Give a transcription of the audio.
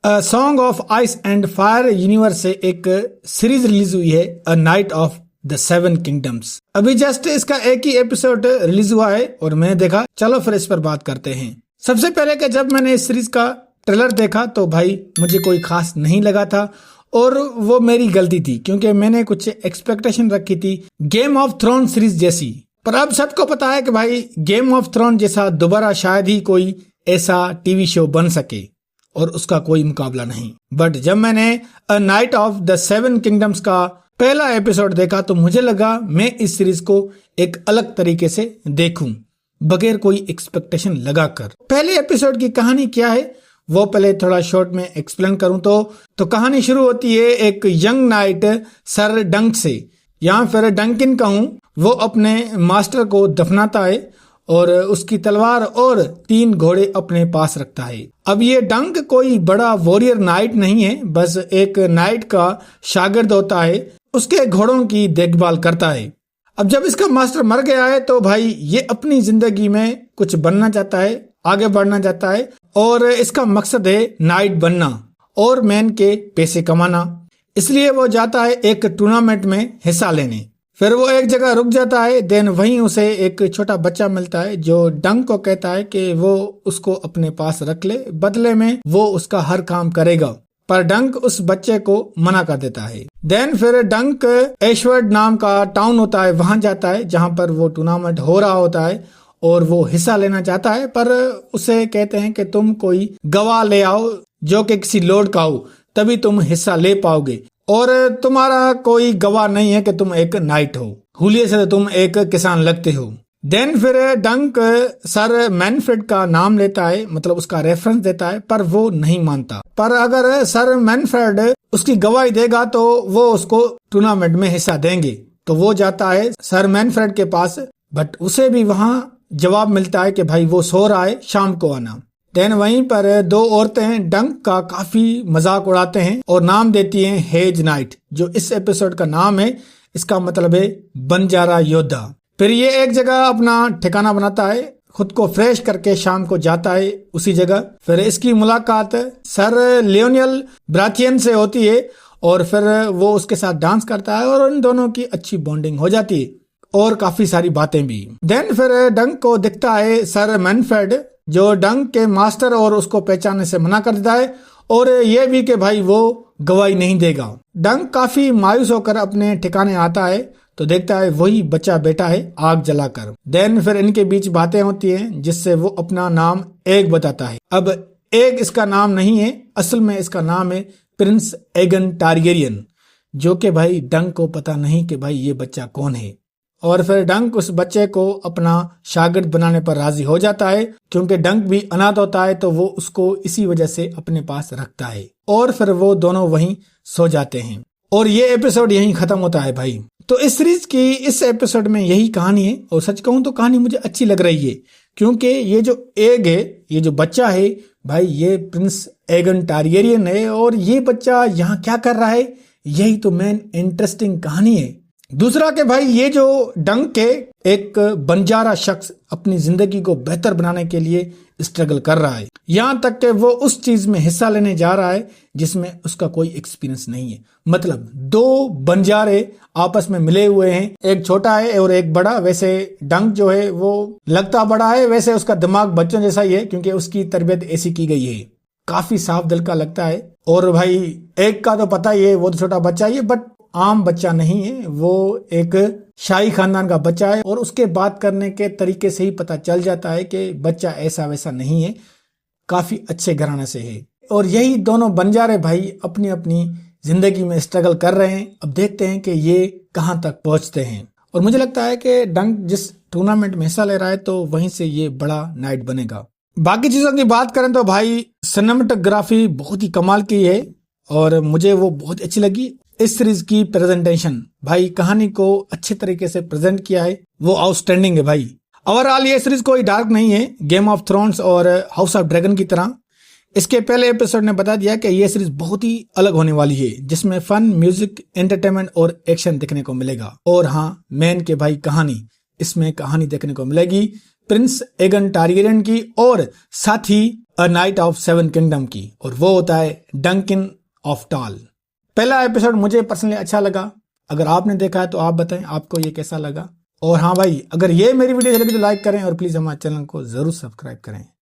Song of ice and fire universe से एक series release हुई है, अ knight of the seven kingdoms. अभी जस्ट इसका एक ही एपिसोड रिलीज हुआ है और मैंने देखा, चलो फिर इस पर बात करते हैं। सबसे पहले कि जब मैंने इस सीरीज का ट्रेलर देखा तो भाई मुझे कोई खास नहीं लगा था और वो मेरी गलती थी, क्योंकि मैंने कुछ एक्सपेक्टेशन रखी थी गेम ऑफ थ्रोन सीरीज जैसी। पर अब सबको पता है कि भाई गेम ऑफ थ्रोन जैसा दोबारा शायद ही कोई ऐसा टीवी शो बन सके और उसका कोई मुकाबला नहीं। बट जब मैंने अ knight of the seven kingdoms का पहला एपिसोड देखा तो मुझे लगा मैं इस सीरीज को एक अलग तरीके से देखूं, बगैर कोई एक्सपेक्टेशन लगाकर। पहले एपिसोड की कहानी क्या है वो पहले थोड़ा शॉर्ट में एक्सप्लेन करूं तो कहानी शुरू होती है एक यंग नाइट सर डंक से, या फिर डंकिन कहूं। वो अपने मास्टर को दफनाता है और उसकी तलवार और 3 घोड़े अपने पास रखता है। अब ये डंक कोई बड़ा वॉरियर नाइट नहीं है, बस एक नाइट का शागिर्द होता है, उसके घोड़ों की देखभाल करता है। अब जब इसका मास्टर मर गया है तो भाई ये अपनी जिंदगी में कुछ बनना चाहता है, आगे बढ़ना चाहता है और इसका मकसद है नाइट बनना और मैन के पैसे कमाना। इसलिए वो जाता है एक टूर्नामेंट में हिस्सा लेने। फिर वो एक जगह रुक जाता है, देन वहीं उसे एक छोटा बच्चा मिलता है जो डंक को कहता है कि वो उसको अपने पास रख ले, बदले में वो उसका हर काम करेगा। पर डंक उस बच्चे को मना कर देता है। देन फिर डंक एशवर्ड नाम का टाउन होता है, वहां जाता है जहां पर वो टूर्नामेंट हो रहा होता है और वो हिस्सा लेना चाहता है। पर उसे कहते हैं कि तुम कोई गवाह ले आओ जो कि किसी लॉर्ड का हो, तभी तुम हिस्सा ले पाओगे, और तुम्हारा कोई गवाह नहीं है कि तुम एक नाइट हो, हुलिये से तुम एक किसान लगते हो। देन फिर डंक सर मैनफ्रेड का नाम लेता है, मतलब उसका रेफरेंस देता है, पर वो नहीं मानता। पर अगर सर मैनफ्रेड उसकी गवाही देगा तो वो उसको टूर्नामेंट में हिस्सा देंगे। तो वो जाता है सर मैनफ्रेड के पास, बट उसे भी वहां जवाब मिलता है कि भाई वो सो रहा है, शाम को आना। देन वहीं पर 2 औरतें डंक का काफी मजाक उड़ाते हैं और नाम देती हैं हेज नाइट, जो इस एपिसोड का नाम है। इसका मतलब है बंजारा योद्धा। फिर ये एक जगह अपना ठिकाना बनाता है, खुद को फ्रेश करके शाम को जाता है उसी जगह। फिर इसकी मुलाकात सर लियोनियल ब्राथियन से होती है और फिर वो उसके साथ डांस करता है और उन दोनों की अच्छी बॉन्डिंग हो जाती है और काफी सारी बातें भी। देन फिर डंक को दिखता है सर मैनफ्रेड, जो डंक के मास्टर और उसको पहचानने से मना कर देता है और ये भी कि भाई वो गवाही नहीं देगा। डंक काफी मायूस होकर अपने ठिकाने आता है तो देखता है वही बच्चा बैठा है आग जलाकर। देन फिर इनके बीच बातें होती हैं जिससे वो अपना नाम एग बताता है। अब एग इसका नाम नहीं है, असल में इसका नाम है प्रिंस एगन टारगेरियन, जो कि भाई डंक को पता नहीं कि भाई ये बच्चा कौन है। और फिर डंक उस बच्चे को अपना शागिर्द बनाने पर राजी हो जाता है, क्योंकि डंक भी अनाथ होता है तो वो उसको इसी वजह से अपने पास रखता है। और फिर वो दोनों वहीं सो जाते हैं और ये एपिसोड यहीं खत्म होता है भाई। तो इस सीरीज की इस एपिसोड में यही कहानी है और सच कहूं तो कहानी मुझे अच्छी लग रही है, क्योंकि ये जो एग है, ये जो बच्चा है भाई, ये प्रिंस एगन टारगेरियन है और ये बच्चा यहाँ क्या कर रहा है, यही तो मेन इंटरेस्टिंग कहानी है। दूसरा के भाई ये जो डंक के एक बंजारा शख्स अपनी जिंदगी को बेहतर बनाने के लिए स्ट्रगल कर रहा है, यहाँ तक कि वो उस चीज में हिस्सा लेने जा रहा है जिसमें उसका कोई एक्सपीरियंस नहीं है। मतलब 2 बंजारे आपस में मिले हुए हैं, एक छोटा है और एक बड़ा। वैसे डंक जो है वो लगता बड़ा है, वैसे उसका दिमाग बच्चों जैसा ही है, क्योंकि उसकी तरबियत ऐसी की गई है, काफी साफ दिल का लगता है। और भाई एक का तो पता ही है, वो तो छोटा बच्चा ही है, बट आम बच्चा नहीं है, वो एक शाही खानदान का बच्चा है और उसके बात करने के तरीके से ही पता चल जाता है कि बच्चा ऐसा वैसा नहीं है, काफी अच्छे घराने से है। और यही दोनों बंजारे भाई अपनी अपनी जिंदगी में स्ट्रगल कर रहे हैं। अब देखते हैं कि ये कहां तक पहुंचते हैं। और मुझे लगता है कि डंक जिस टूर्नामेंट में हिस्सा ले रहा है तो वहीं से ये बड़ा नाइट बनेगा। बाकी चीजों की बात करें तो भाई सिनेमेटोग्राफी बहुत ही कमाल की है और मुझे वो बहुत अच्छी लगी। इस सीरीज की प्रेजेंटेशन, भाई कहानी को अच्छे तरीके से प्रेजेंट किया है, वो आउटस्टैंडिंग है भाई। ओवरऑल ये सीरीज कोई डार्क नहीं है गेम ऑफ थ्रोन्स और हाउस ऑफ ड्रैगन की तरह। इसके पहले एपिसोड ने बता दिया कि ये सीरीज बहुत ही अलग होने वाली है, जिसमें फन, म्यूजिक, एंटरटेनमेंट और एक्शन देखने को मिलेगा। और हाँ, मैन के भाई कहानी, इसमें कहानी देखने को मिलेगी प्रिंस एगन टारगेरियन की और साथ ही a knight of seven kingdom की, और वो होता है डंकिन ऑफ टॉल। पहला एपिसोड मुझे पर्सनली अच्छा लगा। अगर आपने देखा है तो आप बताएं आपको ये कैसा लगा। और हाँ भाई, अगर ये मेरी वीडियो अच्छी लगी तो लाइक करें और प्लीज हमारे चैनल को जरूर सब्सक्राइब करें।